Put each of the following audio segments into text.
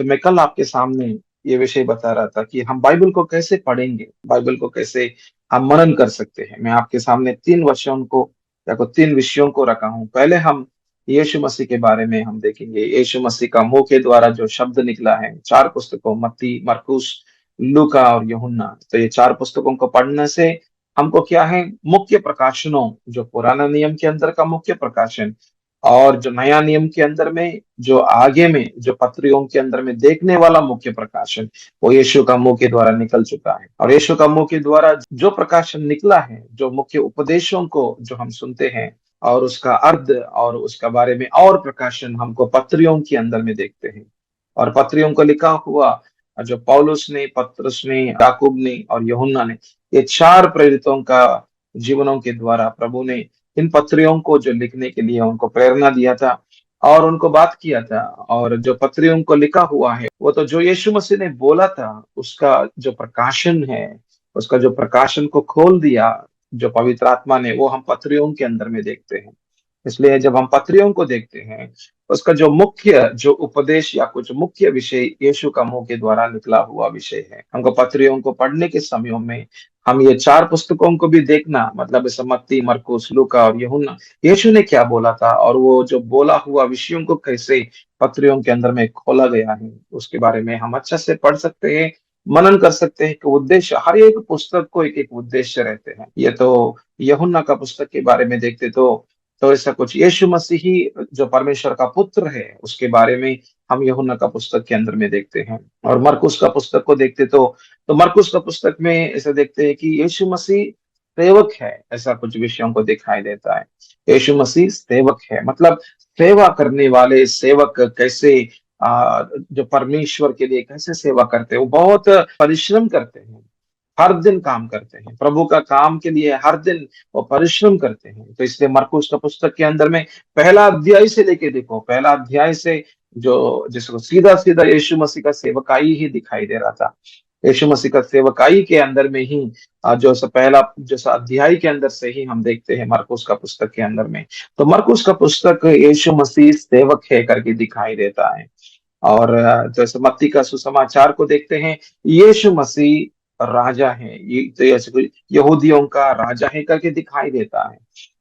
तो मैं कल आपके सामने ये विषय बता रहा था कि हम बाइबल को कैसे पढ़ेंगे, बाइबल को कैसे हम मनन कर सकते हैं। मैं आपके सामने 3 वर्षों को या को 3 विषयों को रखा हूँ। पहले हम यीशु मसीह के बारे में हम देखेंगे। यीशु मसीह का मुंह के द्वारा जो शब्द निकला है 4 पुस्तकों, मत्ती, मरकुस, लूका और यूहन्ना। तो ये 4 पुस्तकों को पढ़ने से हमको क्या है, मुख्य प्रकाशनों, जो पुराना नियम के अंदर का मुख्य प्रकाशन और जो नया नियम के अंदर में, जो आगे में जो पत्रियों के अंदर में देखने वाला मुख्य प्रकाशन, वो यीशु का मुंह के द्वारा निकल चुका है। और यीशु का मुंह के द्वारा जो प्रकाशन निकला है, जो मुख्य उपदेशों को जो हम सुनते हैं और उसका अर्थ और उसका बारे में और प्रकाशन हमको पत्रियों के अंदर में देखते हैं। और पत्रियों को लिखा हुआ जो पौलुस ने, पतरस ने, याकूब ने और यूहन्ना ने, ये 4 प्रेरितों का जीवनों के द्वारा प्रभु ने इन पत्रियों को जो लिखने के लिए उनको प्रेरणा दिया था और उनको बात किया था। और जो पत्रियों को लिखा हुआ है वो तो जो यीशु मसीह ने बोला था उसका जो प्रकाशन है, उसका जो प्रकाशन को खोल दिया जो पवित्र आत्मा ने, वो हम पत्रियों के अंदर में देखते हैं। इसलिए जब हम पत्रियों को देखते हैं, उसका जो मुख्य जो उपदेश या कुछ मुख्य विषय यीशु का मुंह के द्वारा निकला हुआ विषय है। हमको पत्रियों को पढ़ने के समयों में हम ये 4 पुस्तकों को भी देखना, मतलब जैसे मत्ती, मरकुस, लूका और यूहन्ना, यीशु ने क्या बोला था और वो जो बोला हुआ विषयों को कैसे पत्रियों के अंदर में खोला गया है, उसके बारे में हम अच्छे से पढ़ सकते हैं, मनन कर सकते हैं कि उद्देश्य, हर एक पुस्तक को एक एक उद्देश्य रहते हैं। ये तो यूहन्ना का पुस्तक के बारे में देखते तो ऐसा कुछ यीशु मसीह ही जो परमेश्वर का पुत्र है उसके बारे में हम यूहन्ना का पुस्तक के अंदर में देखते हैं। और मरकुस का पुस्तक को देखते तो मरकुस का पुस्तक में ऐसा देखते हैं कि यीशु मसीह सेवक है, ऐसा कुछ विषयों को दिखाई देता है। यीशु मसीह सेवक है, मतलब सेवा करने वाले सेवक कैसे जो परमेश्वर के लिए कैसे सेवा करते हैं, वो बहुत परिश्रम करते हैं, हर दिन काम करते हैं प्रभु का काम के लिए, हर दिन वो परिश्रम करते हैं। तो इसलिए मरकुस का पुस्तक के अंदर में पहला अध्याय से लेके देखो, पहला अध्याय से जो जिसको सीधा सीधा यीशु मसीह का सेवकाई ही दिखाई दे रहा था। यीशु मसीह का सेवकाई के अंदर में ही जो पहला जो अध्याय के अंदर से ही हम देखते हैं मरकुस का पुस्तक के अंदर में। तो मरकुस का पुस्तक यीशु मसीह सेवक है करके दिखाई देता है। और जैसे मत्ती का सुसमाचार को देखते हैं, यीशु मसीह राजा है, ये तो ऐसे कोई यहूदियों का राजा है करके दिखाई देता है।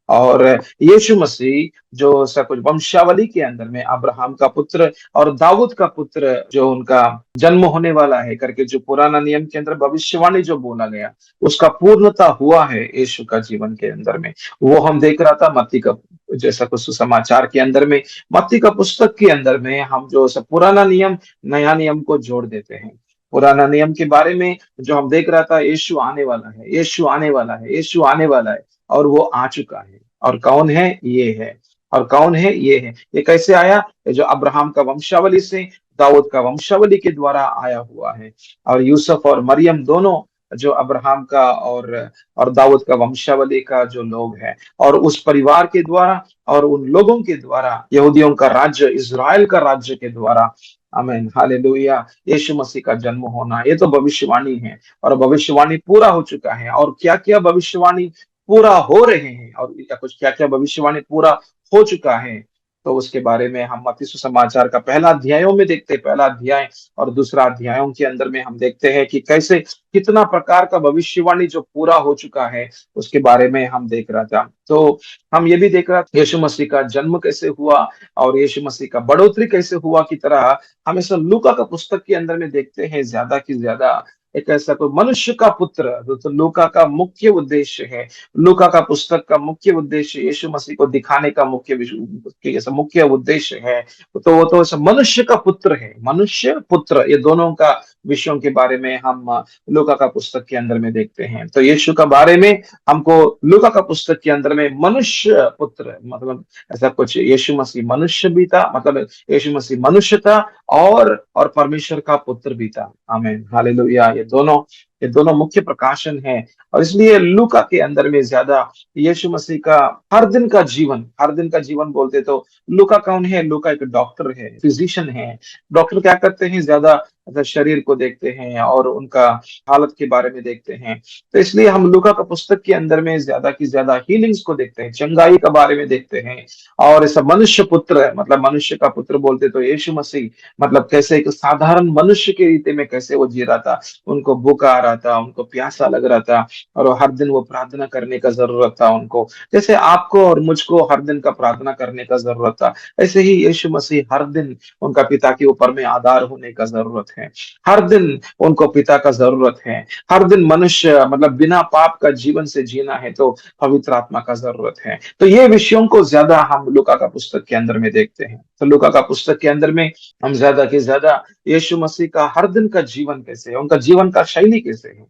और यीशु मसीह जो सब कुछ वंशावली के अंदर में अब्राहम का पुत्र और दाऊद का पुत्र जो उनका जन्म होने वाला है करके जो पुराना नियम के अंदर भविष्यवाणी जो बोला गया, उसका पूर्णता हुआ है यीशु का जीवन के अंदर में। वो हम देख रहा था मत्ती का जैसा कुछ सुसमाचार के अंदर में। मत्ती का पुस्तक के अंदर में हम जो सब पुराना नियम नया नियम को जोड़ देते हैं। पुराना नियम के बारे में जो हम देख रहा था, यीशु आने वाला है, यीशु आने वाला है, यीशु आने वाला है, और वो आ चुका है। और कौन है? ये है। और कौन है? ये है। ये कैसे आया? ये जो अब्राहम का वंशावली से, दाऊद का वंशावली के द्वारा आया हुआ है। और यूसुफ और मरियम दोनों जो अब्राहम का और दाऊद का वंशावली का जो लोग हैं, और उस परिवार के द्वारा और उन लोगों के द्वारा यहूदियों का राज्य, इज़राइल का राज्य के द्वारा, आमीन, हालेलुया, यीशु मसीह का जन्म होना, ये तो भविष्यवाणी है। और भविष्यवाणी पूरा हो चुका है। और क्या क्या भविष्यवाणी पूरा हो रहे हैं और या कुछ क्या क्या भविष्यवाणी पूरा हो चुका है, तो उसके बारे में हम मत्ती सुसमाचार का पहला अध्यायों में देखते हैं। पहला अध्याय और दूसरा अध्यायों के अंदर में हम देखते हैं कि कैसे कितना प्रकार का भविष्यवाणी जो पूरा हो चुका है, उसके बारे में हम देख रहा था। तो हम ये भी देख रहा था यीशु मसीह का जन्म कैसे हुआ और यीशु मसीह का बढ़ोतरी कैसे हुआ की तरह हमेशा लूका का पुस्तक के अंदर में देखते हैं। ज्यादा की ज्यादा एक ऐसा कोई मनुष्य का पुत्र, तो लूका का मुख्य उद्देश्य है, लूका का पुस्तक का मुख्य उद्देश्य यीशु मसीह को दिखाने का मुख्य उद्देश्य है। तो वो तो ऐसा मनुष्य का पुत्र है, मनुष्य पुत्र, ये दोनों का विषयों के बारे में हम लूका का पुस्तक के अंदर में देखते हैं। तो यीशु का बारे में हमको लूका का पुस्तक के अंदर में मनुष्य पुत्र, मतलब ऐसा कुछ, यीशु मसीह मनुष्य भी था, मतलब यीशु मसीह मनुष्य था और परमेश्वर का पुत्र भी था। आमीन, हालेलुया। ये दोनों ये दोनों मुख्य प्रकाशन है। और इसलिए लूका के अंदर में ज्यादा यीशु मसीह का हर दिन का जीवन बोलते तो लूका कौन है? लूका एक डॉक्टर है, फिजिशियन है। डॉक्टर क्या करते हैं? ज्यादा मतलब शरीर को देखते हैं और उनका हालत के बारे में देखते हैं। तो इसलिए हम लूका का पुस्तक के अंदर में ज्यादा की ज्यादा हीलिंग्स को देखते हैं, चंगाई का बारे में देखते हैं। और ऐसा मनुष्य पुत्र है, मतलब मनुष्य का पुत्र बोलते तो यीशु मसीह, मतलब कैसे एक साधारण मनुष्य के रीति में कैसे वो जी रहा था। उनको भूखा आ रहा था, उनको प्यासा लग रहा था, और वो हर दिन वो प्रार्थना करने का जरूरत था उनको। जैसे आपको और मुझको हर दिन का प्रार्थना करने का जरूरत था, ऐसे ही यीशु मसीह हर दिन उनका पिता के ऊपर में आधार होने का जरूरत है। हर दिन उनको पिता का जरूरत है। हर दिन मनुष्य मतलब बिना पाप का जीवन से जीना है तो पवित्र आत्मा का जरूरत है। तो ये विषयों को ज्यादा हम लूका का पुस्तक के अंदर में देखते हैं। तो लूका का पुस्तक के अंदर में हम ज्यादा के ज्यादा यीशु मसीह का हर दिन का जीवन कैसे है, उनका जीवन का शैली कैसे है,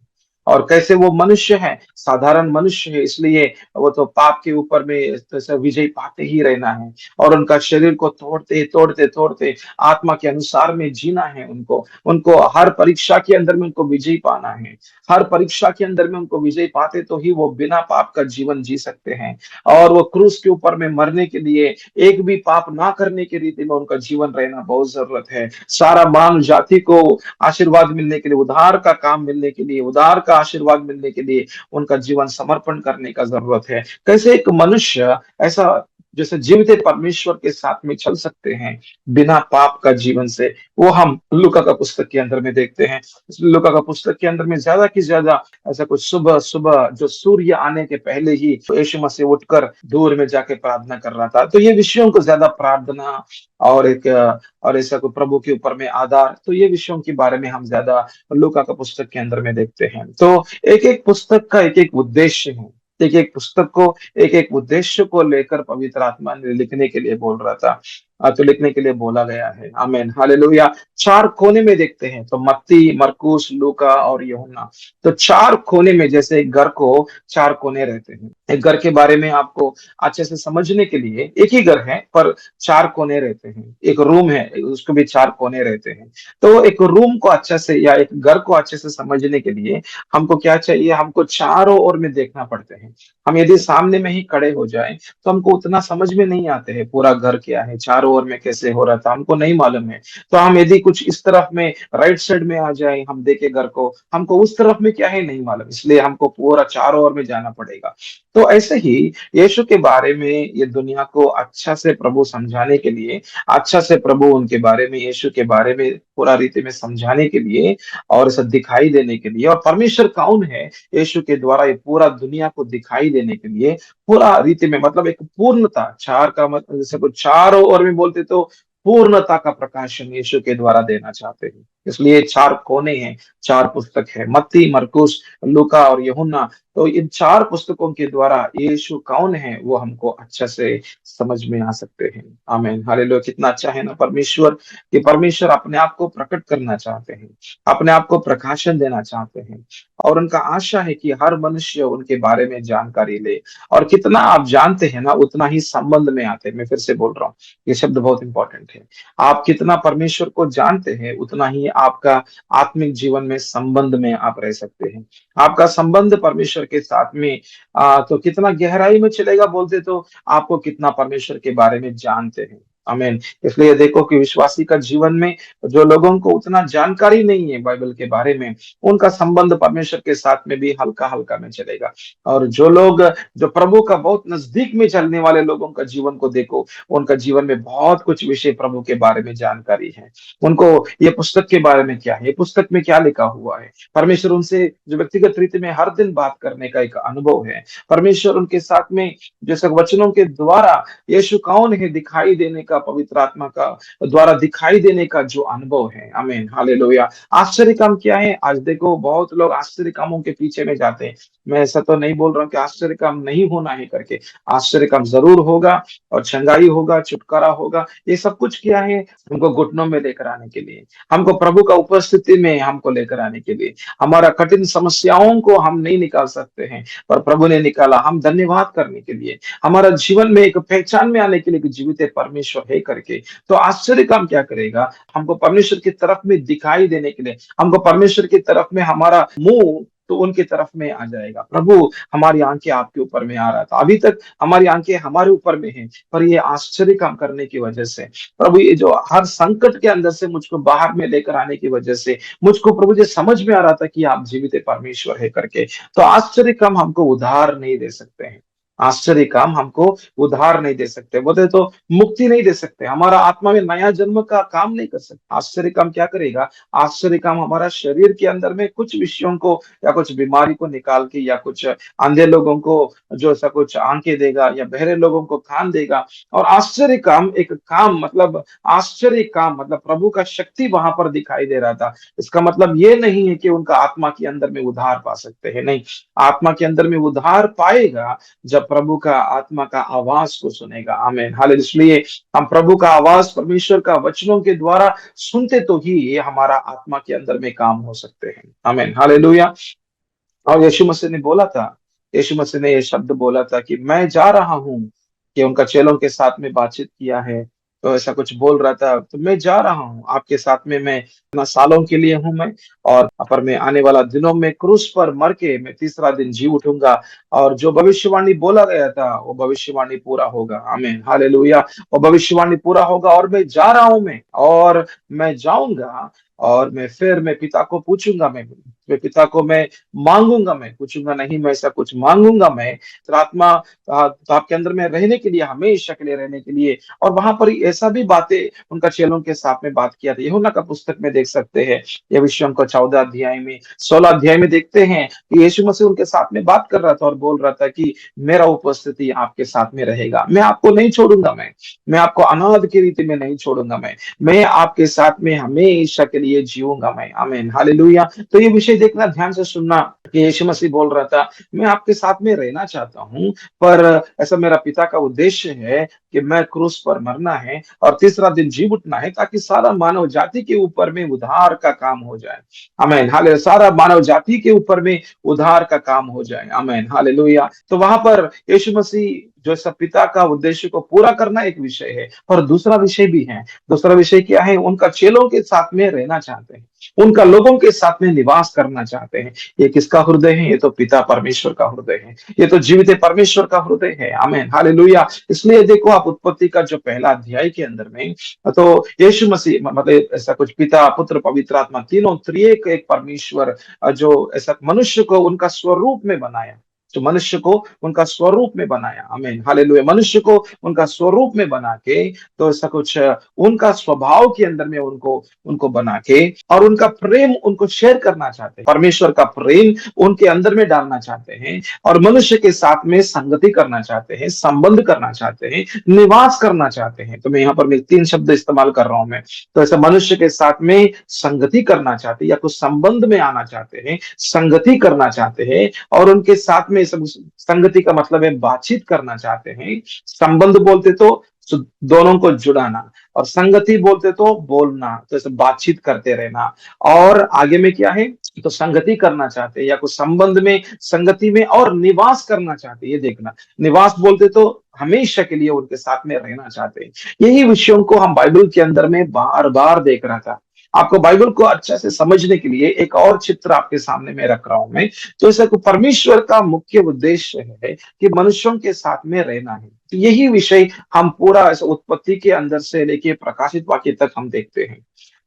और कैसे वो मनुष्य है, साधारण मनुष्य है, इसलिए वो तो पाप के ऊपर में जैसे विजय पाते ही रहना है। और उनका शरीर को तोड़ते तोड़ते तोड़ते आत्मा के अनुसार में जीना है उनको। उनको हर परीक्षा के अंदर में उनको विजय पाना है। हर परीक्षा के अंदर में उनको विजय पाते तो ही वो बिना पाप का जीवन जी सकते हैं। और वो क्रूस के ऊपर में मरने के लिए एक भी पाप ना करने की रीति में उनका जीवन रहना बहुत जरूरत है। सारा मानव जाति को आशीर्वाद मिलने के लिए, उद्धार का काम मिलने के लिए, उद्धार का आशीर्वाद मिलने के लिए उनका जीवन समर्पण करने का जरूरत है। कैसे एक मनुष्य ऐसा जैसे जीवित परमेश्वर के साथ में चल सकते हैं बिना पाप का जीवन से, वो हम लूका का पुस्तक के अंदर में देखते हैं। इसलिए लूका का पुस्तक के अंदर में ज्यादा की ज्यादा ऐसा कुछ सुबह सुबह जो सूर्य आने के पहले ही यीशु मसीह उठकर दूर में जाके प्रार्थना कर रहा था। तो ये विषयों को ज्यादा प्रार्थना और एक और ऐसा कोई प्रभु के ऊपर में आधार, तो ये विषयों के बारे में हम ज्यादा लूका का पुस्तक के अंदर में देखते हैं। तो एक एक पुस्तक का एक एक उद्देश्य है। एक एक पुस्तक को एक एक उद्देश्य को लेकर पवित्र आत्मा ने लिखने के लिए बोल रहा था। तो लिखने के लिए बोला गया है। आमीन, हालेलुया। चार कोने में देखते हैं तो मत्ती, मरकुस, लूका और यूहन्ना। तो चार कोने में, जैसे एक घर को चार कोने रहते हैं। एक घर के बारे में आपको अच्छे से समझने के लिए, एक ही घर है पर चार कोने रहते हैं। एक रूम है, उसको भी चार कोने रहते हैं। तो एक रूम को अच्छे से या एक घर को अच्छे से समझने के लिए हमको क्या चाहिए? हमको चारों ओर में देखना पड़ते हैं। हम यदि सामने में ही खड़े हो जाएं तो हमको उतना समझ में नहीं आते हैं पूरा घर क्या है, चारों ओर में कैसे हो रहा था हमको नहीं मालूम है। तो हम यदि कुछ इस तरफ में राइट साइड में आ जाए, हम देखे घर को, हमको उस तरफ में क्या है नहीं मालूम, इसलिए हमको पूरा चारों ओर में जाना पड़ेगा। तो ऐसे ही यीशु के बारे में ये दुनिया को अच्छा से प्रभु समझाने के लिए, अच्छा से प्रभु उनके बारे में, यीशु के बारे में पूरा रीति में समझाने के लिए और इसे दिखाई देने के लिए, और परमेश्वर कौन है यीशु के द्वारा ये पूरा दुनिया को दिखाई देने के लिए, पूरा रीति में मतलब एक पूर्णता, चार का मतलब जैसे कुछ चारों ओर में बोलते तो पूर्णता का प्रकाशन यीशु के द्वारा देना चाहते हैं। इसलिए चार कोने हैं, चार पुस्तक है, मत्ती, मरकुस, लूका और यूहन्ना। तो इन चार पुस्तकों के द्वारा यीशु कौन है वो हमको अच्छा से समझ में आ सकते हैं। आमीन, हालेलुया। कितना अच्छा है ना परमेश्वर, कि परमेश्वर अपने आप को प्रकट करना चाहते हैं, अपने आप को प्रकाशन देना चाहते हैं। और उनका आशा है कि हर मनुष्य उनके बारे में जानकारी ले। और कितना आप जानते हैं ना उतना ही संबंध में आते हैं। मैं फिर से बोल रहा हूँ, ये शब्द बहुत इंपॉर्टेंट है। आप कितना परमेश्वर को जानते हैं उतना ही आपका आत्मिक जीवन में संबंध में आप रह सकते हैं। आपका संबंध परमेश्वर के साथ में तो कितना गहराई में चलेगा बोलते तो आपको कितना परमेश्वर के बारे में जानते हैं। आमीन। इसलिए देखो कि विश्वासी का जीवन में जो लोगों को उतना जानकारी नहीं है बाइबल के बारे में, उनका संबंध परमेश्वर के साथ में भी हल्का हल्का में चलेगा। और जो लोग जो प्रभु का बहुत नजदीक में चलने वाले लोगों का जीवन को देखो, उनका जीवन में बहुत कुछ विषय प्रभु के बारे में जानकारी है। उनको ये पुस्तक के बारे में क्या है, ये पुस्तक में क्या लिखा हुआ है, परमेश्वर उनसे जो व्यक्तिगत रीति में हर दिन बात करने का एक अनुभव है। परमेश्वर उनके साथ में जैसे वचनों के द्वारा यीशु कौन है दिखाई देने का, पवित्र आत्मा का द्वारा दिखाई देने का जो अनुभव है। आमीन, हालेलुया। आश्चर्य काम क्या है? आज देखो बहुत लोग आश्चर्य कामों के पीछे में जाते हैं। मैं ऐसा तो नहीं बोल रहा हूँ कि आश्चर्य काम नहीं होना है करके, आश्चर्य काम जरूर होगा, और चंगाई होगा, छुटकारा होगा। ये सब कुछ क्या है? हमको घुटनों में लेकर आने के लिए, हमको प्रभु का उपस्थिति में हमको लेकर आने के लिए। हमारा कठिन समस्याओं को हम नहीं निकाल सकते हैं पर प्रभु ने निकाला, हम धन्यवाद करने के लिए, हमारा जीवन में एक पहचान में आने के लिए कि जीवित परमेश्वर परमेश्वर है करके, तो आश्चर्य काम क्या करेगा, हमको परमेश्वर की तरफ में दिखाई देने के लिए, हमको परमेश्वर की तरफ में हमारा मुंह तो उनकी तरफ में आ जाएगा। प्रभु, हमारी आंखें आपके ऊपर में आ रहा था, अभी तक हमारी आंखें हमारे ऊपर में हैं, पर ये आश्चर्य काम करने की वजह से, प्रभु ये जो हर संकट के अंदर से मुझको बाहर में लेकर आने की वजह से, मुझको प्रभु जी समझ में आ रहा था कि आप जीवित परमेश्वर है करके, तो आश्चर्य काम हमको उधार नहीं दे सकते हैं। आश्चर्य काम हमको उधार नहीं दे सकते, बोलते तो मुक्ति नहीं दे सकते, हमारा आत्मा में नया जन्म का काम नहीं कर सकते। आश्चर्य काम क्या करेगा, आश्चर्य काम हमारा शरीर के अंदर में कुछ विषयों को या कुछ बीमारी को निकाल के, या कुछ अंधे लोगों को जो ऐसा कुछ आंखें देगा, या बहरे लोगों को कान देगा। और आश्चर्य काम एक काम मतलब, आश्चर्य काम मतलब प्रभु का शक्ति वहां पर दिखाई दे रहा था। इसका मतलब ये नहीं है कि उनका आत्मा के अंदर में उद्धार पा सकते हैं, नहीं, आत्मा के अंदर में उद्धार पाएगा जब प्रभु का आत्मा का आवाज को सुनेगा। आमीन, हालेलुया। इसलिए हम प्रभु का आवाज, परमेश्वर का वचनों के द्वारा सुनते तो ही ये हमारा आत्मा के अंदर में काम हो सकते हैं। आमीन, हालेलुया। और यीशु मसीह ने बोला था, यीशु मसीह ने ये शब्द बोला था कि मैं जा रहा हूँ, कि उनका चेलों के साथ में बातचीत किया है, तो ऐसा कुछ बोल रहा था, तो मैं जा रहा हूँ आपके साथ में, मैं इतना सालों के लिए हूँ मैं, और पर मैं आने वाला दिनों में क्रूस पर मर के मैं तीसरा दिन जी उठूंगा, और जो भविष्यवाणी बोला गया था वो भविष्यवाणी पूरा होगा। आमीन, हालेलुया। वो भविष्यवाणी पूरा होगा, और मैं जा रहा हूँ मैं, और मैं जाऊंगा, और मैं पिता को पूछूंगा, मैं पिता को मैं मांगूंगा, मैं पूछूंगा नहीं, मैं ऐसा कुछ मांगूंगा मैं, तो आत्मा तो आपके अंदर में रहने के लिए, हमेशा के लिए रहने के लिए। और वहां पर ऐसा भी बातें उनका चेलों के साथ में बात किया था, यूहन्ना का पुस्तक में देख सकते हैं, ये विषयों को 14 अध्याय में, 16 अध्याय में देखते हैं कि यीशु मसीह उनके साथ में बात कर रहा था और बोल रहा था कि मेरा उपस्थिति आपके साथ में रहेगा, मैं आपको नहीं छोड़ूंगा, मैं आपको अनाथ की रीति में नहीं छोड़ूंगा, मैं आपके साथ में हमेशा के लिए जीऊंगा मैं। आमीन, हालेलुया। तो ये विषय देखना, ध्यान से सुनना, कि यीशु मसीह बोल रहा था मैं आपके साथ में रहना चाहता हूँ, पर ऐसा मेरा पिता का उद्देश्य है कि मैं क्रूस पर मरना है और तीसरा दिन जी उठना है, ताकि सारा मानव जाति के ऊपर में उद्धार का काम हो जाए। आमीन, हालेलुया। सारा मानव जाति के ऊपर में उद्धार का काम हो जाए। आमीन, हालेलुया। तो वहां पर यीशु मसीह जो सब पिता का उद्देश्य को पूरा करना एक विषय है, और दूसरा विषय भी है। दूसरा विषय क्या है, उनका चेलों के साथ में रहना चाहते हैं, उनका लोगों के साथ में निवास करना चाहते हैं। ये किसका हृदय है, ये तो पिता परमेश्वर का हृदय है, ये तो जीवित परमेश्वर का हृदय है। आमीन, हालेलुया। इसलिए देखो आप उत्पत्ति का जो पहला अध्याय के अंदर में, तो यीशु मसीह मतलब ऐसा कुछ पिता, पुत्र, पवित्र आत्मा, तीनों त्रिएक एक परमेश्वर, जो ऐसा मनुष्य को उनका स्वरूप में बनाया, जो मनुष्य को उनका स्वरूप में बनाया। आमीन, हालेलुया। मनुष्य को उनका स्वरूप में बना के, तो ऐसा कुछ उनका स्वभाव के अंदर में उनको उनको बना के, और उनका प्रेम उनको शेयर करना चाहते हैं, परमेश्वर का प्रेम उनके अंदर में डालना चाहते हैं, और मनुष्य के साथ में संगति करना चाहते हैं, संबंध करना चाहते हैं, निवास करना चाहते हैं। तो मैं यहाँ पर मैं 3 शब्द इस्तेमाल कर रहा हूं मैं, तो ऐसा मनुष्य के साथ में संगति करना चाहते हैं, या कुछ संबंध में आना चाहते हैं, संगति करना चाहते हैं, और उनके साथ में सब, संगति का मतलब है बातचीत करना चाहते हैं। संबंध बोलते तो दोनों को जुड़ाना, और संगति बोलते तो बोलना, तो ऐसे बातचीत करते रहना। और आगे में क्या है, तो संगति करना चाहते हैं, या कुछ संबंध में, संगति में, और निवास करना चाहते हैं। ये देखना, निवास बोलते तो हमेशा के लिए उनके साथ में रहना चाहते हैं। यही विषयों को हम बाइबल के अंदर में बार बार देख रहा था। आपको बाइबल को अच्छे से समझने के लिए एक और चित्र आपके सामने में रख रहा हूं मैं। तो ऐसा परमेश्वर का मुख्य उद्देश्य है कि मनुष्यों के साथ में रहना है। तो यही विषय हम पूरा ऐसा उत्पत्ति के अंदर से लेके प्रकाशित वाक्य तक हम देखते हैं।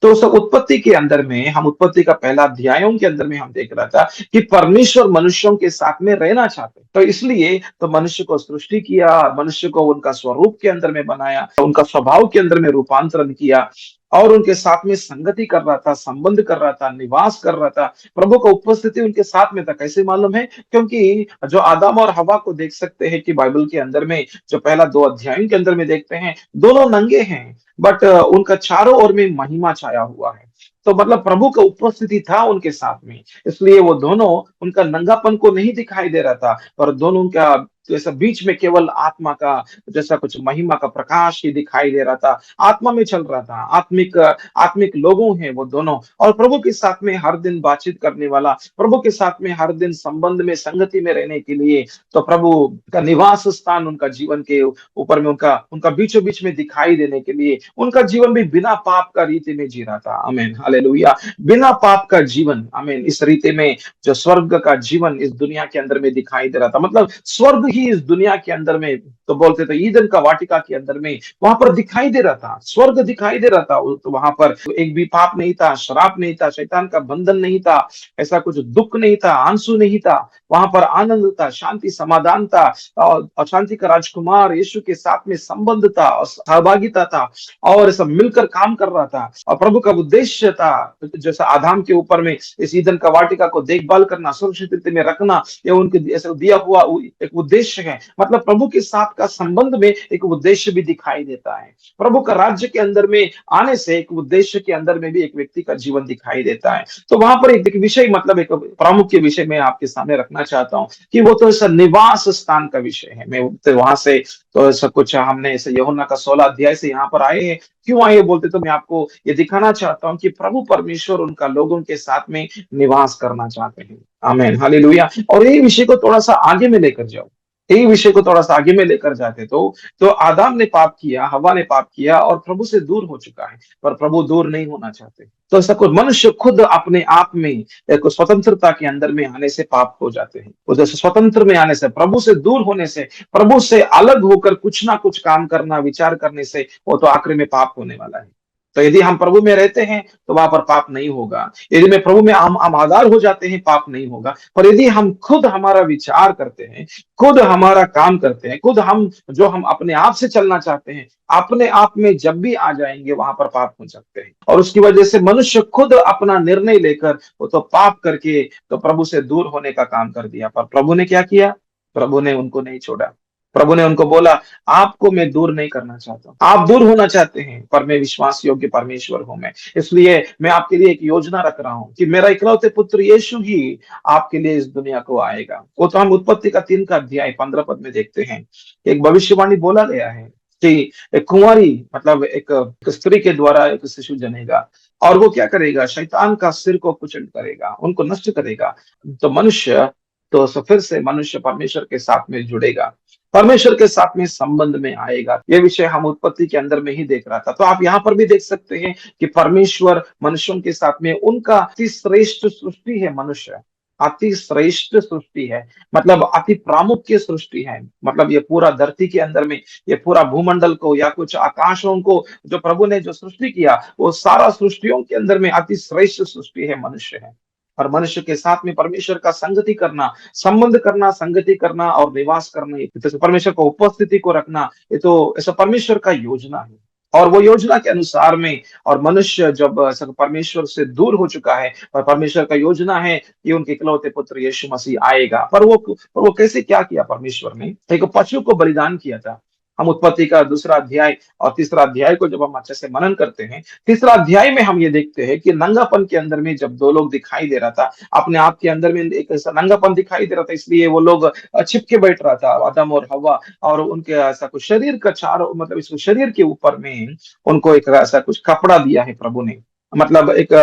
तो उस उत्पत्ति के अंदर में, हम उत्पत्ति का पहला अध्यायों के अंदर में हम देख रहा था कि परमेश्वर मनुष्यों के साथ में रहना चाहते हैं। तो इसलिए तो मनुष्य को सृष्टि किया, मनुष्य को उनका स्वरूप के अंदर में बनाया, उनका स्वभाव के अंदर में रूपांतरण किया, और उनके साथ में संगति कर रहा था, संबंध कर रहा था, निवास कर रहा था। प्रभु का उपस्थिति उनके साथ में था। कैसे मालूम है, क्योंकि जो आदम और हवा को देख सकते हैं कि बाइबल के अंदर में जो पहला 2 अध्यायों के अंदर में देखते हैं, दोनों नंगे हैं, बट उनका चारों ओर में महिमा छाया हुआ है। तो मतलब प्रभु का उपस्थिति था उनके साथ में, इसलिए वो दोनों, उनका नंगापन को नहीं दिखाई दे रहा था, पर दोनों का तो ऐसा बीच में केवल आत्मा का जैसा कुछ महिमा का प्रकाश ही दिखाई दे रहा था। आत्मा में चल रहा था, आत्मिक आत्मिक लोगों हैं वो दोनों, और प्रभु के साथ में हर दिन बातचीत करने वाला, प्रभु के साथ में हर दिन संबंध में संगति में रहने के लिए, तो प्रभु का निवास स्थान उनका जीवन के ऊपर में, उनका उनका बीचों बीच में दिखाई देने के लिए, उनका जीवन भी बिना पाप का रीति में जी रहा था। आमीन, हालेलुया। बिना पाप का जीवन, आमीन, इस रीति में जो स्वर्ग का जीवन इस दुनिया के अंदर में दिखाई दे रहा था, मतलब स्वर्ग ही इस दुनिया के अंदर में, तो बोलते थे ईदन का वाटिका के अंदर में वहां पर दिखाई दे रहा था, स्वर्ग दिखाई दे रहा था। तो वहां पर एक भी पाप नहीं था, श्राप नहीं था, शैतान का बंधन नहीं था, ऐसा कुछ दुख नहीं था, आंसू नहीं था। वहां पर आनंद था, शांति, समाधान था, और शांति का राजकुमार यीशु के साथ में संबंध था और सहभागिता था, और सब मिलकर काम कर रहा था। और प्रभु का उद्देश्य था, जैसा आदाम के ऊपर में इस ईदन का वाटिका को देखभाल करना, सुरक्षित में रखना, ये उनके ऐसा दिया हुआ एक उद्देश्य है। मतलब प्रभु के साथ का संबंध में एक उद्देश्य भी दिखाई देता है। प्रभु का राज्य के अंदर में आने से एक उद्देश्य के अंदर में भी एक व्यक्ति का जीवन दिखाई देता है। तो वहां पर एक विषय, मतलब एक प्रामुख्य विषय मैं आपके सामने रखना चाहता हूं कि वो तो ऐसा निवास स्थान का विषय है। मैं तो वहां से तो ऐसा कुछ हमने ऐसे यूहन्ना का 16 अध्याय से यहाँ पर आए हैं। क्यों आए बोलते, तो मैं आपको ये दिखाना चाहता हूँ कि प्रभु परमेश्वर उनका लोगों के साथ में निवास करना चाहते हैं। आमीन, हालेलुया। और यही विषय को थोड़ा सा आगे में लेकर जाओ, यही विषय को थोड़ा सा आगे में लेकर जाते तो आदम ने पाप किया, हवा ने पाप किया और प्रभु से दूर हो चुका है, पर प्रभु दूर नहीं होना चाहते। तो ऐसा कोई मनुष्य खुद अपने आप में एक स्वतंत्रता के अंदर में आने से पाप हो जाते हैं। उधर से स्वतंत्र में आने से, प्रभु से दूर होने से, प्रभु से अलग होकर कुछ ना कुछ काम करना, विचार करने से, वो तो आखिर में पाप होने वाला है। तो यदि हम प्रभु में रहते हैं तो वहां पर पाप नहीं होगा। यदि मैं प्रभु में हम आधार हो जाते हैं, पाप नहीं होगा। पर यदि हम खुद हमारा विचार करते हैं, खुद हमारा काम करते हैं, खुद हम अपने आप से चलना चाहते हैं, अपने आप में जब भी आ जाएंगे वहां पर पाप हो सकते हैं। और उसकी वजह से मनुष्य खुद अपना निर्णय लेकर वो तो पाप करके तो प्रभु से दूर होने का काम कर दिया। पर प्रभु ने क्या किया? प्रभु ने उनको नहीं छोड़ा। प्रभु ने उनको बोला, आपको मैं दूर नहीं करना चाहता हूं। आप दूर होना चाहते हैं, पर मैं विश्वास योग्य परमेश्वर हूं। मैं इसलिए मैं आपके लिए एक योजना रख रहा हूं कि मेरा इकलौते पुत्र यीशु ही आपके लिए इस दुनिया को आएगा। वो तो हम उत्पत्ति का 3 का अध्याय 15 पद में देखते हैं। एक भविष्यवाणी बोला गया है कि एक कुंवारी, मतलब एक स्त्री के द्वारा एक शिशु जनेगा, और वो क्या करेगा? शैतान का सिर को कुचल करेगा, उनको नष्ट करेगा। तो मनुष्य, तो फिर से मनुष्य परमेश्वर के साथ में जुड़ेगा, परमेश्वर के साथ में संबंध में आएगा। ये विषय हम उत्पत्ति के अंदर में ही देख रहा था। तो आप यहाँ पर भी देख सकते हैं कि परमेश्वर मनुष्यों के साथ में, उनका अति श्रेष्ठ सृष्टि है मनुष्य, अति श्रेष्ठ सृष्टि है, मतलब अति प्रामुख्य सृष्टि है। मतलब ये पूरा धरती के अंदर में, ये पूरा भूमंडल को या कुछ आकाशों को जो प्रभु ने जो सृष्टि किया, वो सारा सृष्टियों के अंदर में अति श्रेष्ठ सृष्टि है मनुष्य है। और मनुष्य के साथ में परमेश्वर का संगति करना, संबंध करना, संगति करना और निवास करना, तो परमेश्वर को उपस्थिति को रखना, ये तो ऐसा परमेश्वर का योजना है। और वो योजना के अनुसार में, और मनुष्य जब परमेश्वर से दूर हो चुका है, और परमेश्वर का योजना है कि उनके इकलौते पुत्र यीशु मसीह आएगा। पर वो कैसे क्या किया? परमेश्वर ने एक पशु को बलिदान किया था। हम उत्पत्ति का 2 अध्याय और 3 अध्याय को जब हम अच्छे से मनन करते हैं, 3 अध्याय में हम ये देखते हैं कि नंगापन के अंदर में जब 2 लोग दिखाई दे रहा था, अपने आप के अंदर में एक ऐसा नंगापन दिखाई दे रहा था, इसलिए वो लोग छिपके बैठ रहा था, आदम और हवा। और उनके ऐसा कुछ शरीर का चारों, मतलब इस शरीर के ऊपर में उनको एक ऐसा कुछ कपड़ा दिया है प्रभु ने, मतलब एक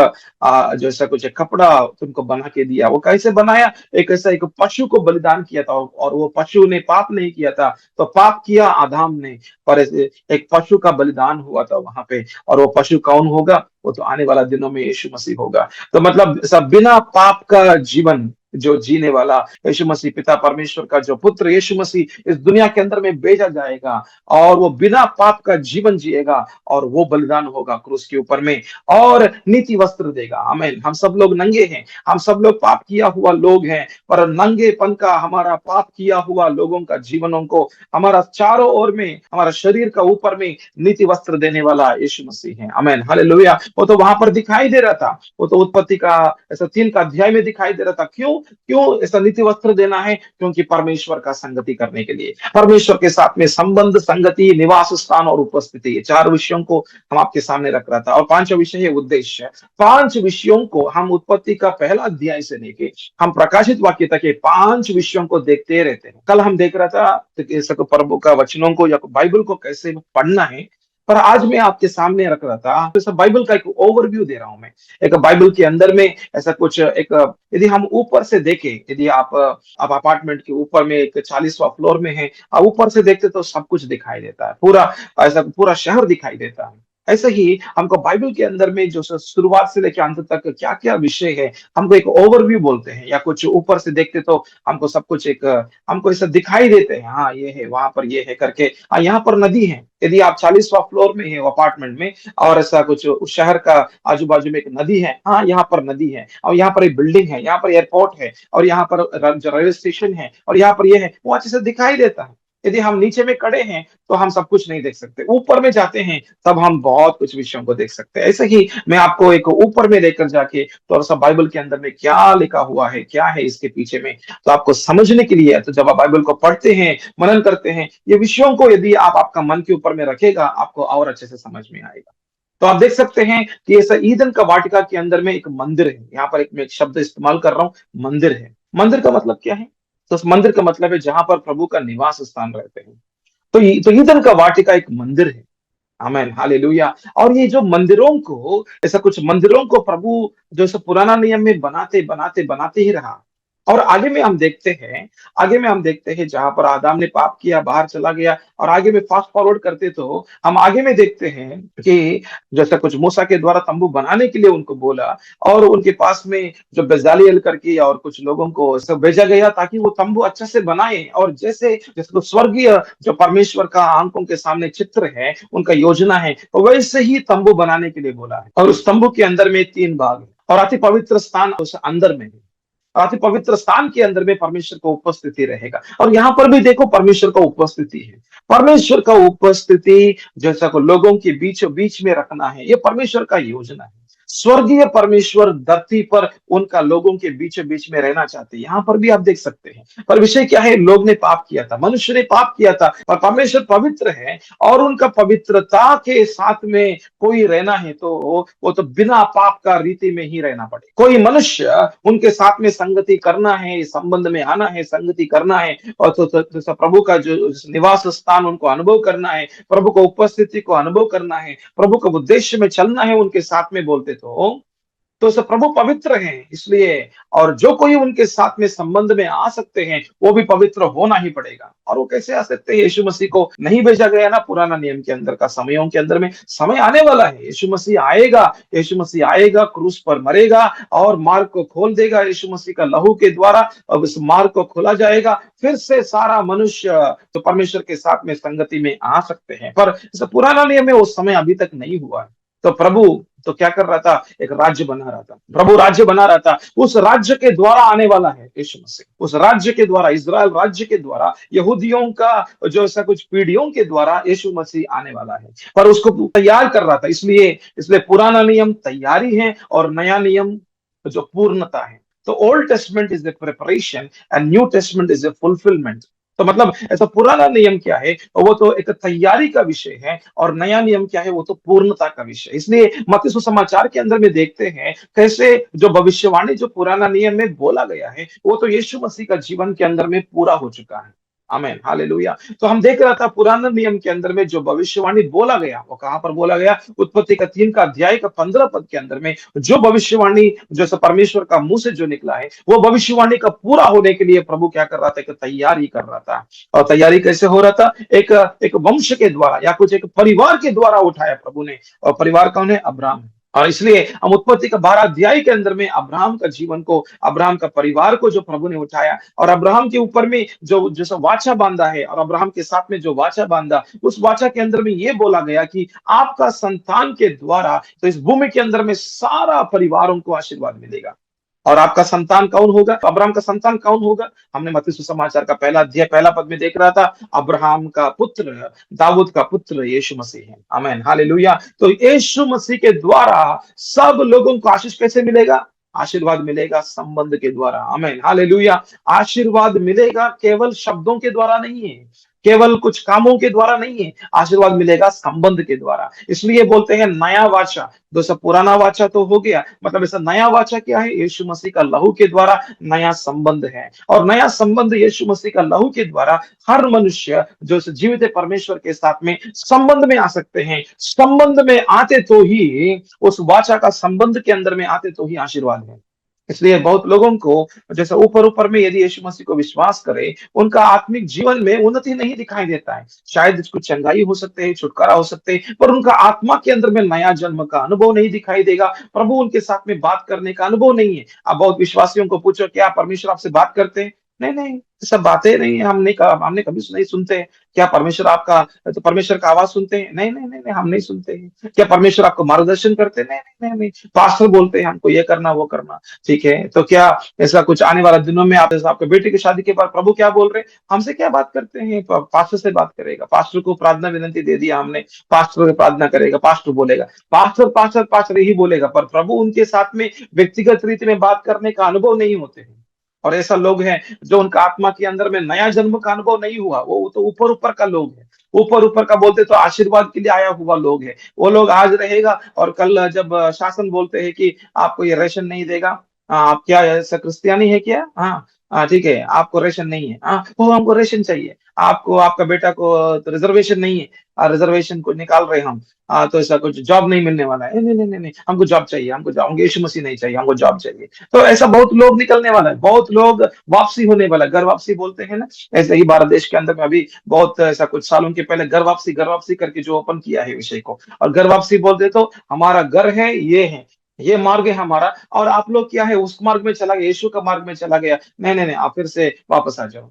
जैसा कुछ एक कपड़ा तुमको बना के दिया। वो कैसे बनाया? एक ऐसा एक पशु को बलिदान किया था, और वो पशु ने पाप नहीं किया था, तो पाप किया आदम ने। पर एक पशु का बलिदान हुआ था वहां पे, और वो पशु कौन होगा? वो तो आने वाला दिनों में यीशु मसीह होगा। तो मतलब सब बिना पाप का जीवन जो जीने वाला यीशु मसीह, पिता परमेश्वर का जो पुत्र यीशु मसीह इस दुनिया के अंदर में भेजा जाएगा, और वो बिना पाप का जीवन जिएगा, और वो बलिदान होगा क्रूस के ऊपर में, और नीति वस्त्र देगा। आमीन। हम सब लोग नंगे हैं, हम सब लोग पाप किया हुआ लोग हैं, पर नंगेपन का, हमारा पाप किया हुआ लोगों का जीवनों को, हमारा चारों ओर में, हमारा शरीर का ऊपर में नीति वस्त्र देने वाला यीशु मसीह है। आमीन, हालेलुया। वो तो वहां पर दिखाई दे रहा था, वो तो उत्पत्ति का ऐसा 3 का अध्याय में दिखाई दे रहा था। क्यों? क्यों ऐसा नीति वस्त्र देना है? क्योंकि परमेश्वर का संगति करने के लिए, परमेश्वर के साथ में संबंध, संगति, निवास स्थान और उपस्थिति, ये 4 विषयों को हम आपके सामने रख रहा था। और 5वां विषय है उद्देश्य। 5 विषयों को हम उत्पत्ति का पहला अध्याय से लेके हम प्रकाशित वाक्य तक के 5 विषयों को देखते रहते हैं। कल हम देख रहा था कि प्रभु का वचनों को या बाइबल को कैसे पढ़ना है, पर आज मैं आपके सामने रख रहा था तो सब बाइबल का एक ओवरव्यू दे रहा हूं मैं। एक बाइबल के अंदर में ऐसा कुछ एक, यदि हम ऊपर से देखें, यदि आप अपार्टमेंट के ऊपर में एक 40वां फ्लोर में है, आप ऊपर से देखते तो सब कुछ दिखाई देता है, पूरा ऐसा पूरा शहर दिखाई देता है। ऐसे ही हमको बाइबल के अंदर में जो शुरुआत से लेकर अंत तक क्या क्या विषय है, हमको एक ओवरव्यू बोलते हैं, या कुछ ऊपर से देखते तो हमको सब कुछ एक, हमको ऐसा दिखाई देते हैं, हाँ ये है, वहां पर ये है करके, हाँ यहाँ पर नदी है। यदि आप 40वां फ्लोर में है अपार्टमेंट में और ऐसा कुछ उस शहर का आजू बाजू में एक नदी है, हाँ यहाँ पर नदी है, और यहाँ पर एक बिल्डिंग है, यहाँ पर एयरपोर्ट है, और यहाँ पर जो रेलवे स्टेशन है, और यहाँ पर ये है, वो अच्छे से दिखाई देता है। यदि हम नीचे में खड़े हैं तो हम सब कुछ नहीं देख सकते, ऊपर में जाते हैं तब हम बहुत कुछ विषयों को देख सकते हैं। ऐसे ही मैं आपको एक ऊपर में लेकर जाके थोड़ा सा बाइबल के अंदर में क्या लिखा हुआ है, क्या है इसके पीछे में, तो आपको समझने के लिए, तो जब आप बाइबल को पढ़ते हैं, मनन करते हैं, ये विषयों को यदि आप आपका मन के ऊपर में रखेगा, आपको और अच्छे से समझ में आएगा। तो आप देख सकते हैं कि ऐसा ईदन का वाटिका के अंदर में एक मंदिर है। यहाँ पर एक मैं एक शब्द इस्तेमाल कर रहा हूं, मंदिर है। मंदिर का मतलब क्या है? तो उस मंदिर का मतलब है जहां पर प्रभु का निवास स्थान रहते हैं। तो ईदन का वाटिका एक मंदिर है। आमेन, हालेलुया। और ये जो मंदिरों को, ऐसा कुछ मंदिरों को प्रभु जो ऐसा पुराना नियम में बनाते बनाते बनाते ही रहा। और आगे में हम देखते हैं जहां पर आदम ने पाप किया, बाहर चला गया, और आगे में फास्ट फॉरवर्ड करते तो हम आगे में देखते हैं कि जैसा कुछ मूसा के द्वारा तंबू बनाने के लिए उनको बोला, और उनके पास में जो बेजालियल करके और कुछ लोगों को सब भेजा गया ताकि वो तंबू अच्छे से बनाए, और जैसे जैसे तो स्वर्गीय जो परमेश्वर का आंखों के सामने चित्र है, उनका योजना है, तो वैसे ही तंबू बनाने के लिए बोला है। और उस तंबू के अंदर में 3 भाग है, और अति पवित्र स्थान उस अंदर में है। अति पवित्र स्थान के अंदर में परमेश्वर का उपस्थिति रहेगा, और यहाँ पर भी देखो परमेश्वर का उपस्थिति है। परमेश्वर का उपस्थिति जैसा को लोगों के बीचों बीच में रखना है, ये परमेश्वर का योजना है। स्वर्गीय परमेश्वर धरती पर उनका लोगों के बीचों बीच में रहना चाहते हैं। यहाँ पर भी आप देख सकते हैं, पर विषय क्या है? लोग ने पाप किया था, मनुष्य ने पाप किया था, पर परमेश्वर पवित्र है, और उनका पवित्रता के साथ में कोई रहना है तो वो तो बिना पाप का रीति में ही रहना पड़े। कोई मनुष्य उनके साथ में संगति करना है, संबंध में आना है, संगति करना है, और तो प्रभु का जो निवास स्थान उनको अनुभव करना है, प्रभु को उपस्थिति को अनुभव करना है, प्रभु के उद्देश्य में चलना है उनके साथ में, बोलते तो सब प्रभु पवित्र हैं इसलिए, और जो कोई उनके साथ में संबंध में आ सकते हैं वो भी पवित्र होना ही पड़ेगा। और वो कैसे आ सकते हैं? यीशु मसीह को नहीं भेजा गया ना पुराना नियम के अंदर का, समयों के अंदर में समय आने वाला है, यीशु मसीह आएगा, यीशु मसीह आएगा, क्रूस पर मरेगा और मार्ग को खोल देगा यीशु मसीह का लहू के द्वारा, अब इस मार्ग को खोला जाएगा, फिर से सारा मनुष्य तो परमेश्वर के साथ में संगति में आ सकते हैं। पर इस पुराना नियम में वो समय अभी तक नहीं हुआ है। तो प्रभु तो क्या कर रहा था? एक राज्य बना रहा था, प्रभु राज्य बना रहा था। उस राज्य के द्वारा आने वाला है यीशु मसीह, उस राज्य के द्वारा, इजराइल राज्य के द्वारा, यहूदियों का जो ऐसा कुछ पीढ़ियों के द्वारा यीशु मसीह आने वाला है, पर उसको तैयार कर रहा था। इसलिए इसलिए पुराना नियम तैयारी है और नया नियम जो पूर्णता है। तो old testament is the preparation and new testament is the fulfilment. तो मतलब ऐसा पुराना नियम क्या है? वो तो एक तैयारी का विषय है, और नया नियम क्या है? वो तो पूर्णता का विषय। इसलिए मत्ती सुसमाचार के अंदर में देखते हैं कैसे जो भविष्यवाणी जो पुराना नियम में बोला गया है वो तो यीशु मसीह का जीवन के अंदर में पूरा हो चुका है। आमेन, हालेलुया। तो हम देख रहा था पुराना नियम के अंदर में जो भविष्यवाणी बोला गया वो कहां पर बोला गया? उत्पत्ति का 3 का अध्याय का 15 पद के अंदर में जो भविष्यवाणी जैसे परमेश्वर का मुंह से जो निकला है, वो भविष्यवाणी का पूरा होने के लिए प्रभु क्या कर रहा था? एक तैयारी कर रहा था। और तैयारी कैसे हो रहा था? एक एक वंश के द्वारा या कुछ एक परिवार के द्वारा उठाया प्रभु ने। और परिवार कौन है? अब्राहम। और इसलिए हम उत्पत्ति का 12 अध्याय के अंदर में अब्राहम का जीवन को, अब्राहम का परिवार को जो प्रभु ने उठाया, और अब्राहम के ऊपर में जो जैसा वाचा बांधा है, और अब्राहम के साथ में जो वाचा बांधा, उस वाचा के अंदर में ये बोला गया कि आपका संतान के द्वारा तो इस भूमि के अंदर में सारा परिवारों को आशीर्वाद मिलेगा। और आपका संतान कौन होगा? अब्राहम का संतान कौन होगा? हमने मत्ती सुसमाचार का पहला अध्याय पहला पद में देख रहा था, अब्राहम का पुत्र, दाऊद का पुत्र यीशु मसीह है। आमेन, हालेलुया। तो यीशु मसीह के द्वारा सब लोगों को आशीष कैसे मिलेगा? आशीर्वाद मिलेगा संबंध के द्वारा। आमीन, हालेलुया। आशीर्वाद मिलेगा केवल शब्दों के द्वारा नहीं है, केवल कुछ कामों के द्वारा नहीं है, आशीर्वाद मिलेगा संबंध के द्वारा। इसलिए बोलते हैं नया वाचा, दोस्तों पुराना वाचा तो हो गया, मतलब ऐसा नया वाचा क्या है? यीशु मसीह का लहू के द्वारा नया संबंध है। और नया संबंध यीशु मसीह का लहू के द्वारा हर मनुष्य जो जीवित है परमेश्वर के साथ में संबंध में आ सकते हैं। संबंध में आते तो ही, उस वाचा का संबंध के अंदर में आते तो ही आशीर्वाद है। इसलिए बहुत लोगों को, जैसे ऊपर ऊपर में यदि यीशु मसीह को विश्वास करे, उनका आत्मिक जीवन में उन्नति नहीं दिखाई देता है। शायद कुछ चंगाई हो सकते है, छुटकारा हो सकते है, पर उनका आत्मा के अंदर में नया जन्म का अनुभव नहीं दिखाई देगा। प्रभु उनके साथ में बात करने का अनुभव नहीं है। आप बहुत विश्वासियों को पूछो, क्या परमेश्वर आपसे बात करते हैं? नहीं नहीं, सब बातें नहीं है, हमने कभी नहीं सुनते हैं। क्या परमेश्वर आपका, तो परमेश्वर का आवाज सुनते हैं? नहीं नहीं नहीं नहीं, हम नहीं सुनते हैं। क्या परमेश्वर आपको मार्गदर्शन करते हैं? नहीं नहीं नहीं नहीं, पास्टर बोलते हैं हमको ये करना वो करना। ठीक है, तो क्या ऐसा कुछ आने वाला दिनों में आप, जैसा आपके बेटे की शादी के बाद प्रभु क्या बोल रहे हैं? हमसे क्या बात करते हैं? पास्टर से बात करेगा, पास्टर को प्रार्थना विनंती दे दिया हमने, पास्टर से प्रार्थना करेगा, पास्टर बोलेगा, पास्टर पास्टर पास्टर ही बोलेगा, पर प्रभु उनके साथ में व्यक्तिगत रीति में बात करने का अनुभव नहीं होते हैं। और ऐसा लोग हैं जो उनका आत्मा के अंदर में नया जन्म का अनुभव नहीं हुआ, वो तो ऊपर ऊपर का लोग है। ऊपर ऊपर का बोलते तो आशीर्वाद के लिए आया हुआ लोग है। वो लोग आज रहेगा और कल जब शासन बोलते हैं कि आपको ये रेशन नहीं देगा, आप क्या ऐसा क्रिस्तियानी है क्या? हाँ हाँ, ठीक है, आपको रेशन नहीं है, हाँ वो हमको रेशन चाहिए। आपको, आपका बेटा को तो रिजर्वेशन नहीं है, रिजर्वेशन को निकाल रहे हम, तो ऐसा कुछ जॉब नहीं मिलने वाला है। नहीं नहीं नहीं नहीं, हमको जॉब चाहिए, हमको जॉब, हमको यीशु मसीह नहीं चाहिए, हमको जॉब चाहिए। तो ऐसा बहुत लोग निकलने वाला है, बहुत लोग वापसी होने वाला है, घर वापसी बोलते हैं ना। ऐसे ही भारत देश के अंदर में अभी बहुत ऐसा कुछ सालों के पहले घर वापसी करके जो ओपन किया है विषय को, और घर वापसी बोलते तो हमारा घर है, ये है, ये मार्ग है हमारा, और आप लोग क्या है, उस मार्ग में चला गया, यीशु का मार्ग में चला गया। नहीं नहीं नहीं, आप फिर से वापस आ जाओ।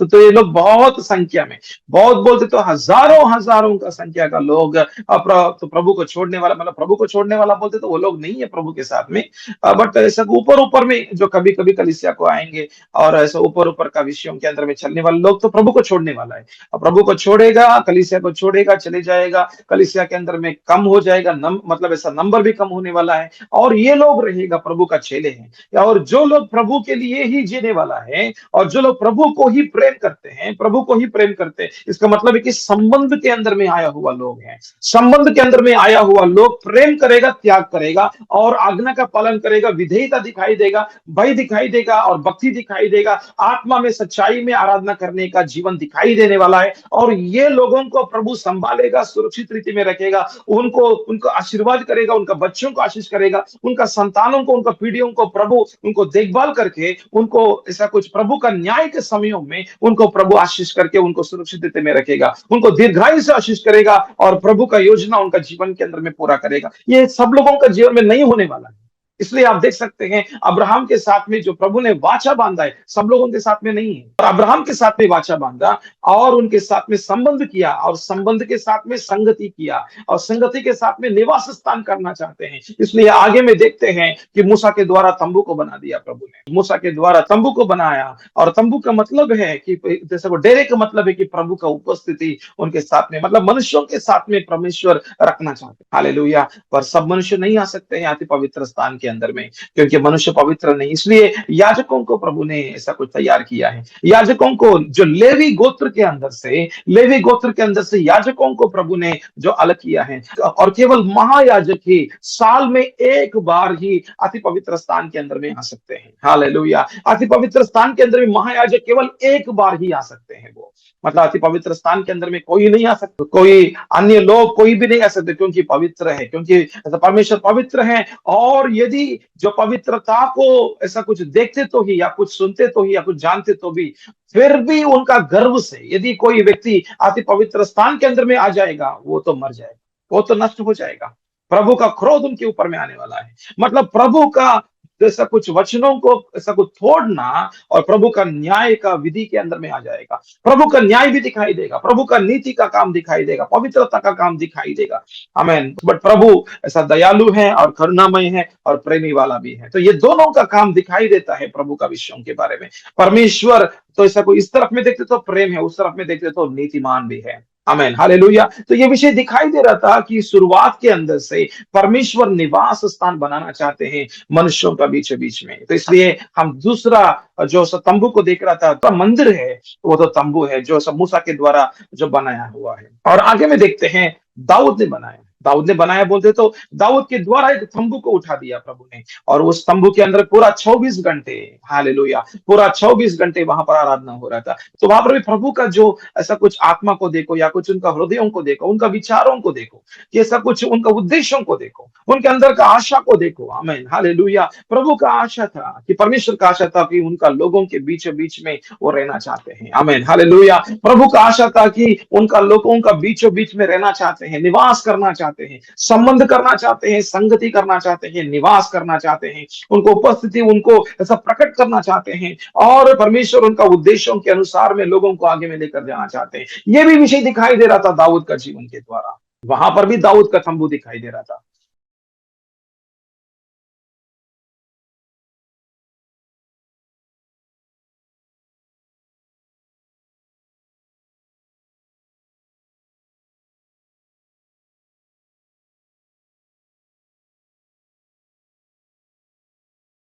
तो ये लोग बहुत संख्या में, बहुत बोलते तो हजारों हजारों का संख्या का लोग तो प्रभु को छोड़ने वाला, मतलब प्रभु को छोड़ने वाला बोलते तो वो लोग नहीं है प्रभु के साथ में। बट ऐसा ऊपर ऊपर में जो कभी कभी कलीसिया को आएंगे, और ऐसा ऊपर ऊपर का विषयों के अंदर में चलने वाले लोग, तो प्रभु को छोड़ने वाला है। अब प्रभु को छोड़ेगा, कलीसिया को छोड़ेगा, चले जाएगा, कलीसिया के अंदर में कम हो जाएगा, मतलब ऐसा नंबर भी कम होने वाला है। और ये लोग रहेगा प्रभु का चेले हैं, और जो लोग प्रभु के लिए ही जीने वाला है, और जो लोग प्रभु को ही प्रेम करते हैं, प्रभु को ही प्रेम करते हैं, इसका मतलब है कि संबंध के अंदर में आया हुआ लोग हैं। संबंध के अंदर में आया हुआ लोग प्रेम करेगा, त्याग करेगा, और आज्ञा का पालन करेगा, विधेयता दिखाई देगा, भय दिखाई देगा, और भक्ति दिखाई देगा, आत्मा में सच्चाई में आराधना करने का जीवन दिखाई देने वाला है। और ये लोगों को प्रभु संभालेगा, सुरक्षित रीति में रखेगा, उनको आशीर्वाद करेगा, उनका बच्चों को आशीष करेगा, उनका संतानों को, उनका पीढ़ियों को प्रभु उनको देखभाल करके, उनको ऐसा कुछ प्रभु का न्याय के समयों में उनको प्रभु आशीष करके उनको सुरक्षित रीति में रखेगा, उनको दीर्घायु से आशीष करेगा, और प्रभु का योजना उनका जीवन के अंदर में पूरा करेगा। ये सब लोगों का जीवन में नहीं होने वाला है। इसलिए आप देख सकते हैं अब्राहम के साथ में जो प्रभु ने वाचा बांधा है, सब लोगों के साथ में नहीं है। और अब्राहम के साथ में वाचा बांधा, और उनके साथ में संबंध किया, और संबंध के साथ में संगति किया, और संगति के साथ में निवास स्थान करना चाहते हैं। इसलिए आगे में देखते हैं कि मूसा के द्वारा तंबू को बना दिया प्रभु ने, मूसा के द्वारा तंबू को बनाया। और तंबू का मतलब है कि, जैसे वो डेरे का मतलब है कि प्रभु का उपस्थिति उनके साथ में, मतलब मनुष्यों के साथ में परमेश्वर रखना चाहते हैं। हालेलुया। पर सब मनुष्य नहीं आ सकते हैं अति पवित्र स्थान के अंदर में, क्योंकि मनुष्य पवित्र नहीं। इसलिए याजकों को प्रभु ने ऐसा कुछ तैयार किया है। याजकों को, जो लेवी गोत्र के अंदर से, लेवी गोत्र के अंदर से याजकों को प्रभु ने जो अलग किया है, और केवल महायाजक ही साल में एक बार ही अति पवित्र स्थान के अंदर में आ सकते हैं। हालेलुया। अति पवित्र स्थान के अंदर में महायाजक केवल एक बार ही आ सकते हैं। वो मतलब अति पवित्र स्थान के अंदर में कोई नहीं आ सकता, कोई अन्य लोग कोई भी नहीं आ सकते, क्योंकि पवित्र है, क्योंकि परमेश्वर पवित्र है। और यदि जो पवित्रता को ऐसा कुछ देखते तो ही, या कुछ सुनते तो ही, या कुछ जानते तो भी, फिर भी उनका गर्व से यदि कोई व्यक्ति अति पवित्र स्थान के अंदर में आ जाएगा, वो तो मर जाएगा, वो तो नष्ट हो जाएगा। प्रभु का क्रोध उनके ऊपर में आने वाला है। मतलब प्रभु का ऐसा कुछ वचनों को ऐसा कुछ तोड़ना, और प्रभु का न्याय का विधि के अंदर में आ जाएगा। प्रभु का न्याय भी दिखाई देगा, प्रभु का नीति का काम दिखाई देगा, पवित्रता का काम दिखाई देगा। आमेन। बट प्रभु ऐसा दयालु है, और करुणामय है, और प्रेमी वाला भी है। तो ये दोनों का काम दिखाई देता है प्रभु का विषयों के बारे में। परमेश्वर तो ऐसा कोई इस तरफ में देखते तो प्रेम है, उस तरफ में देखते तो नीतिमान भी है। आमेन, हालेलुया। तो ये विषय दिखाई दे रहा था कि शुरुआत के अंदर से परमेश्वर निवास स्थान बनाना चाहते हैं मनुष्यों का बीचों बीच में। तो इसलिए हम दूसरा जो तंबू को देख रहा था, तो मंदिर है, वो तो तंबू है जो मूसा के द्वारा जो बनाया हुआ है। और आगे में देखते हैं दाऊद ने बनाया। दाऊद ने बनाया बोलते तो दाऊद के द्वारा एक तंबू को उठा दिया प्रभु ने, और उस तंबू के अंदर पूरा 24 घंटे, हालेलुया, पूरा 24 घंटे वहां पर आराधना हो रहा था। तो वहां पर भी प्रभु का जो ऐसा कुछ आत्मा को देखो, या कुछ उनका हृदयों को देखो, उनका विचारों को देखो, कि ऐसा कुछ उनका उद्देश्यों को देखो, उनके अंदर का आशा को देखो। आमीन, हालेलुया। प्रभु का आशा था कि परमेश्वर का आशा था कि उनका लोगों के बीचों बीच में वो रहना चाहते हैं। आमीन, हालेलुया। प्रभु का आशा था कि उनका लोगों का बीचों बीच में रहना चाहते हैं, निवास करना चाहते हैं, संबंध करना चाहते हैं, संगति करना चाहते हैं, निवास करना चाहते हैं, उनको उपस्थिति उनको ऐसा प्रकट करना चाहते हैं, और परमेश्वर उनका उद्देश्यों के अनुसार में लोगों को आगे में लेकर जाना चाहते हैं। ये भी विषय दिखाई दे रहा था दाऊद का जीवन के द्वारा। वहां पर भी दाऊद का तंबू दिखाई दे रहा था।